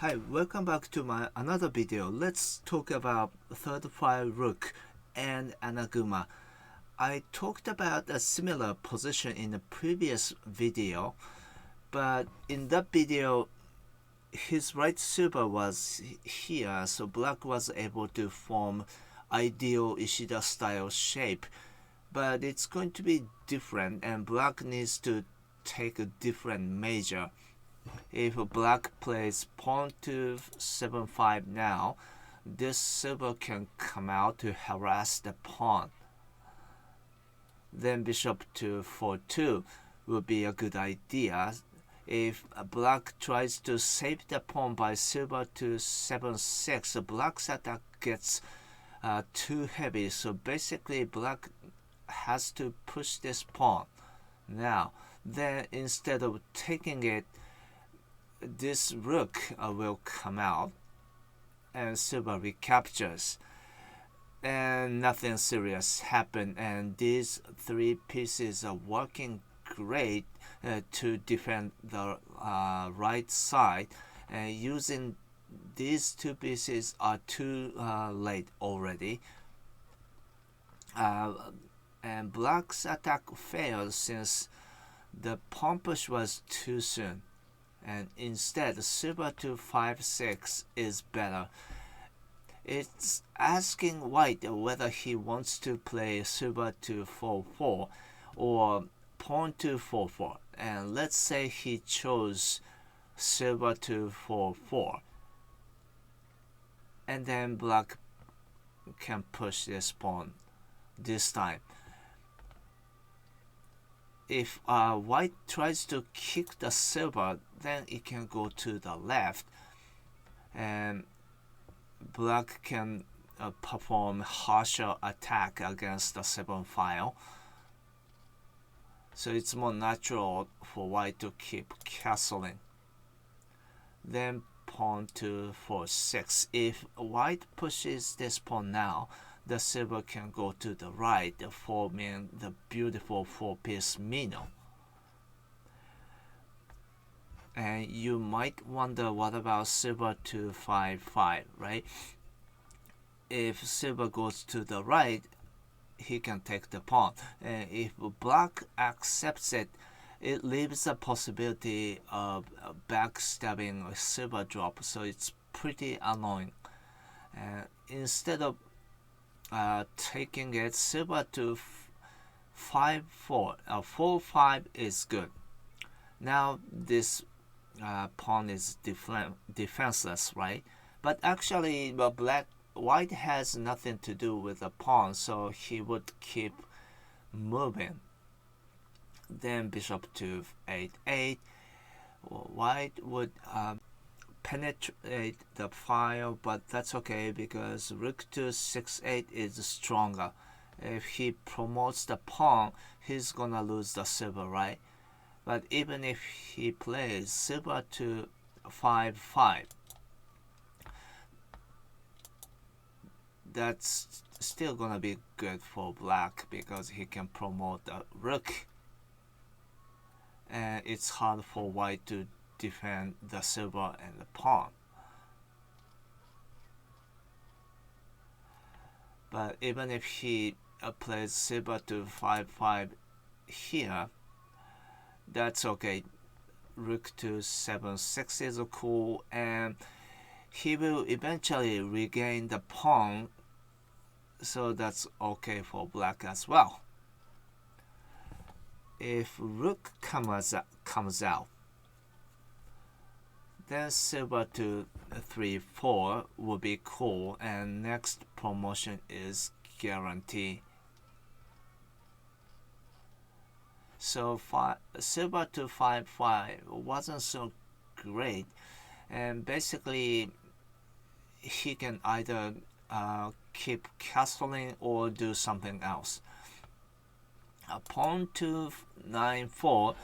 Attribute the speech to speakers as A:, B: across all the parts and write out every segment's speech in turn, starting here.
A: Hi, welcome back to my another video. Let's talk about third file rook and anaguma. I talked about a similar position in the previous video, but in that video his right super was here, so black was able to form ideal Ishida style shape, but it's going to be different and black needs to take a different measure. If black plays pawn to 7-5 now, this silver can come out to harass the pawn. Then bishop to 4-2 would be a good idea. If black tries to save the pawn by silver to 7-6, black's attack gets too heavy, so basically black has to push this pawn. Now, then instead of taking it, this rook will come out and silver recaptures, and nothing serious happened, and these three pieces are working great to defend the right side, and using these two pieces are too late already, and black's attack failed since the pawn push was too soon, and instead silver to 5-6 is better. It's asking white whether he wants to play silver to 4-4 or pawn to 4-4, and let's say he chose silver to 4-4, and then black can push this pawn this time. If white tries to kick the silver, then it can go to the left, and black can perform harsher attack against the 7 file. So it's more natural for white to keep castling. Then pawn to 4-6. If white pushes this pawn now, the silver can go to the right, forming the beautiful 4-piece mino. And you might wonder, what about silver to 5-5, right? If silver goes to the right, he can take the pawn. And if black accepts it, it leaves a possibility of backstabbing a silver drop, so it's pretty annoying. Instead of taking it, silver to 5-4, 4-5 is good. Now this pawn is defenseless, right? But actually, white has nothing to do with the pawn, so he would keep moving. Then bishop to 8-8. White would penetrate the file, but that's okay because rook to 6-8 is stronger. If he promotes the pawn, he's gonna lose the silver, right? But even if he plays silver to 5-5, that's still gonna be good for black because he can promote the rook, and it's hard for white to defend the silver and the pawn. But even if he plays silver to 5-5 here, that's okay. Rook to 7-6 is cool, and he will eventually regain the pawn, so that's okay for black as well. If rook comes out, then silver to 3-4 will be cool, and next promotion is guaranteed. So silver to 5-5 wasn't so great, and basically he can either keep castling or do something else. Pawn to 9-4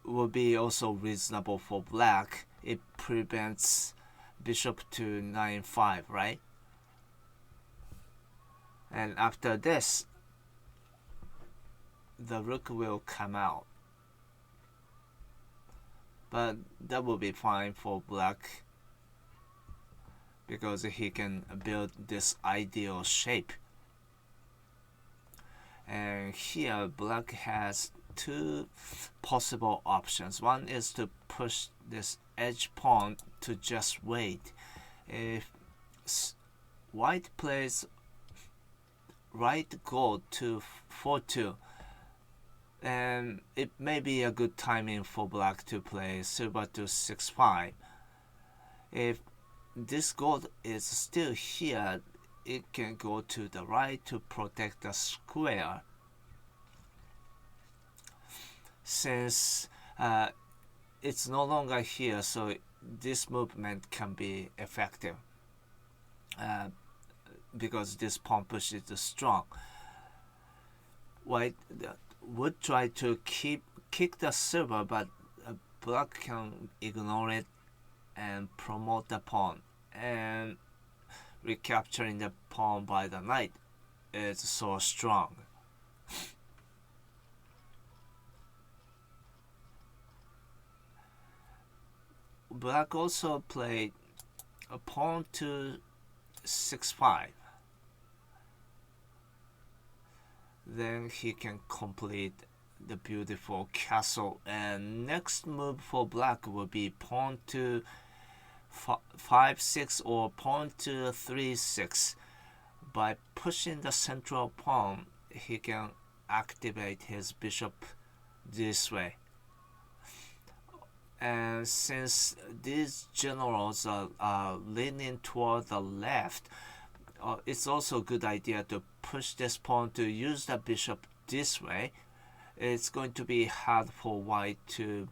A: will be also reasonable for black. It prevents bishop to 9-5, right? And after this, the rook will come out. but that will be fine for black because he can build this ideal shape. And here black has two possible options. One is to push this edge pawn to just wait. If white plays right gold to 4-2, and it may be a good timing for black to play silver to 6-5. If this gold is still here, it can go to the right to protect the square. Since it's no longer here, so this movement can be effective because this pawn push is strong. White would try to kick the silver, but black can ignore it and promote the pawn, and recapturing the pawn by the knight is so strong. Black also played a pawn to 6-5. Then he can complete the beautiful castle, and next move for black will be pawn to 5-6 or pawn to 3-6. By pushing the central pawn, he can activate his bishop this way. And since these generals are leaning toward the left, it's also a good idea to push this pawn to use the bishop this way. It's going to be hard for white to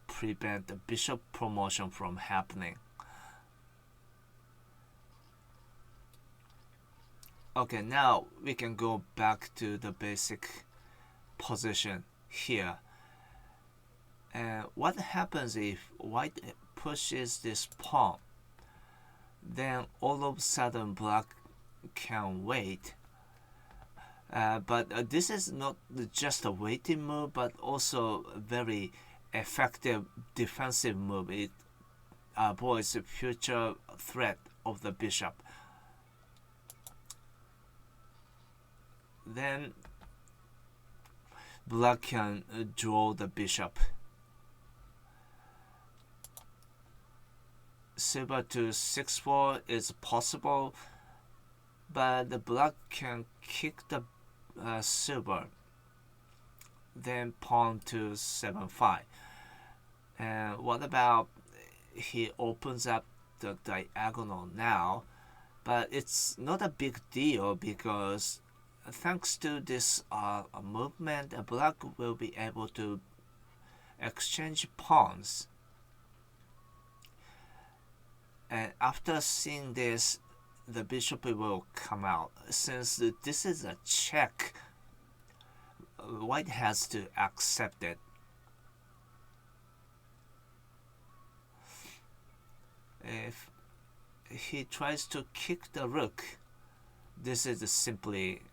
A: prevent the bishop promotion from happening. Okay, now we can go back to the basic position here. And what happens if white pushes this pawn? Then all of a sudden black can wait. But this is not just a waiting move, but also a very effective defensive move. It avoids the future threat of the bishop. Then black can draw the bishop. Silver to 6-4 is possible, but the black can kick the silver. Then pawn to 7-5. And what about he opens up the diagonal now? But it's not a big deal because thanks to this movement, black will be able to exchange pawns. And after seeing this, the bishop will come out. Since this is a check, white has to accept it. If he tries to kick the rook, this is simply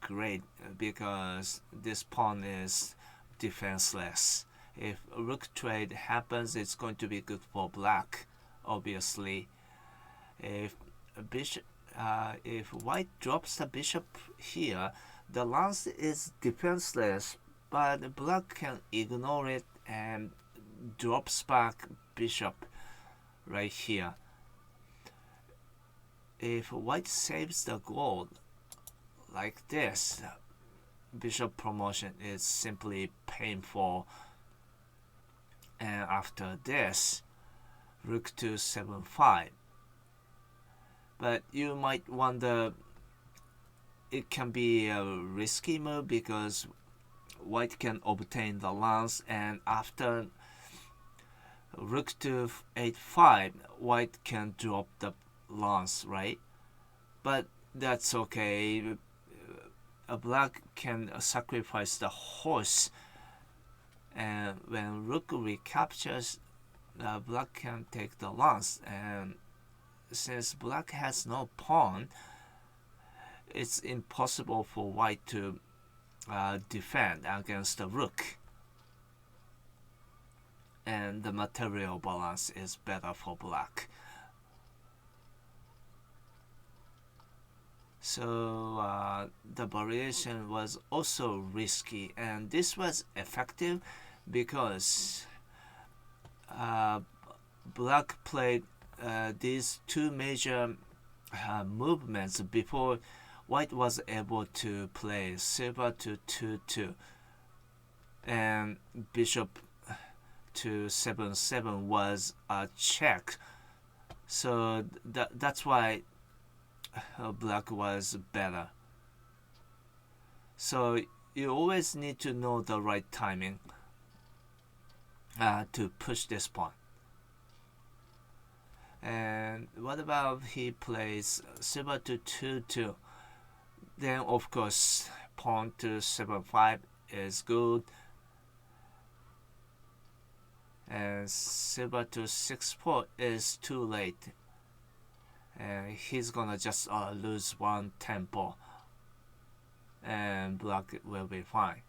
A: great because this pawn is defenseless. If a rook trade happens, it's going to be good for black. Obviously, if white drops the bishop here, the lance is defenseless, but black can ignore it and drops back bishop right here. If white saves the gold like this, bishop promotion is simply painful. And after this, rook to 7-5. But you might wonder, it can be a risky move because white can obtain the lance, and after rook to 8-5, white can drop the lance, right? But that's okay. A black can sacrifice the horse, and when rook recaptures, black can take the lance, and since black has no pawn, it's impossible for white to defend against the rook. and the material balance is better for black. So the variation was also risky, and this was effective because black played these two major movements before white was able to play silver to 2-2 and bishop to 7-7 was a check. So that's why black was better. So you always need to know the right timing to push this pawn. And what about he plays silver to 2-2? Then of course pawn to 7-5 is good. And silver to 6-4 is too late. And he's gonna just lose one tempo. And black will be fine.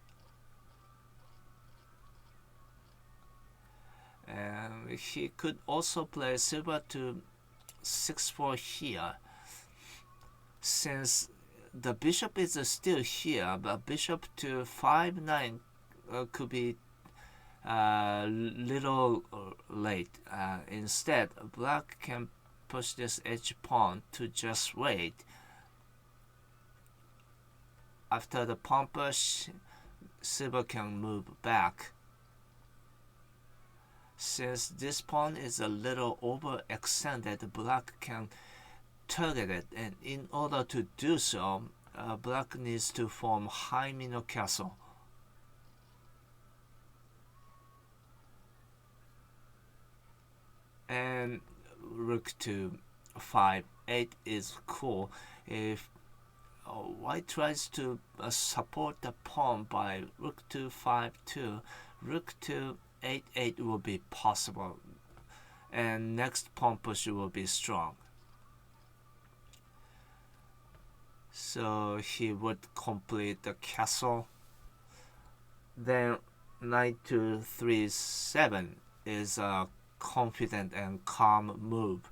A: And he could also play silver to 6-4 here. Since the bishop is still here, but bishop to 5-9 could be little late. Instead, black can push this edge pawn to just wait. After the pawn push, silver can move back. Since this pawn is a little overextended, black can target it, and in order to do so, black needs to form high minnow castle. And rook to 5-8 is cool. If white tries to support the pawn by rook to 5-2, rook to 8-8 will be possible, and next pawn push will be strong. So he would complete the castle. Then knight to 3-7 is a confident and calm move.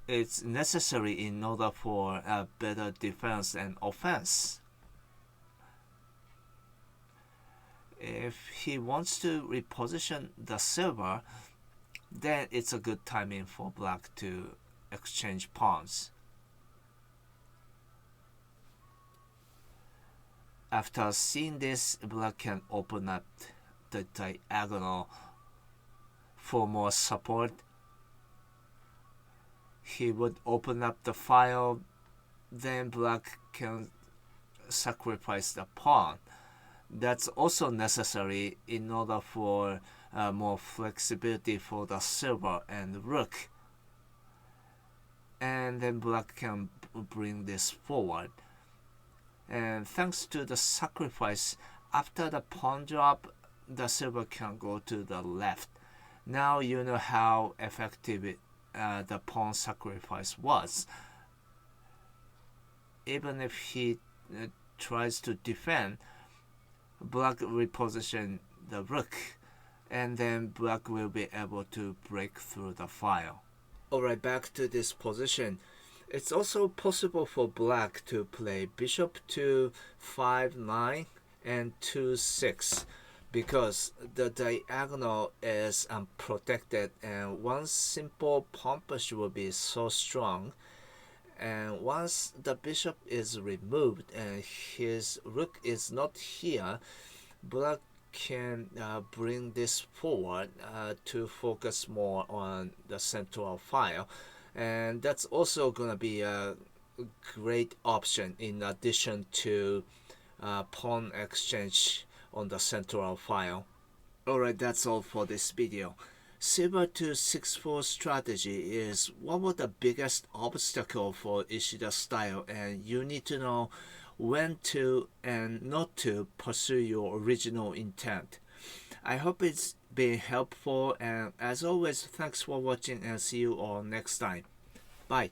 A: It's necessary in order for a better defense and offense. If he wants to reposition the silver, then it's a good timing for black to exchange pawns. After seeing this, black can open up the diagonal for more support. He would open up the file, then black can sacrifice the pawn. That's also necessary in order for more flexibility for the silver and rook. And then black can bring this forward. And thanks to the sacrifice, after the pawn drop, the silver can go to the left. Now you know how effective the pawn sacrifice was. Even if he tries to defend, black reposition the rook, and then black will be able to break through the file. Alright, back to this position. It's also possible for black to play bishop to 5-9 and 2-6 because the diagonal is unprotected, and one simple pawn push will be so strong. And once the bishop is removed and his rook is not here, black can bring this forward to focus more on the central file. And that's also going to be a great option in addition to pawn exchange on the central file. Alright, that's all for this video. Silver to 6-4 strategy is one of the biggest obstacles for Ishida style, and you need to know when to and not to pursue your original intent. I hope it's been helpful, and as always, thanks for watching and see you all next time. Bye.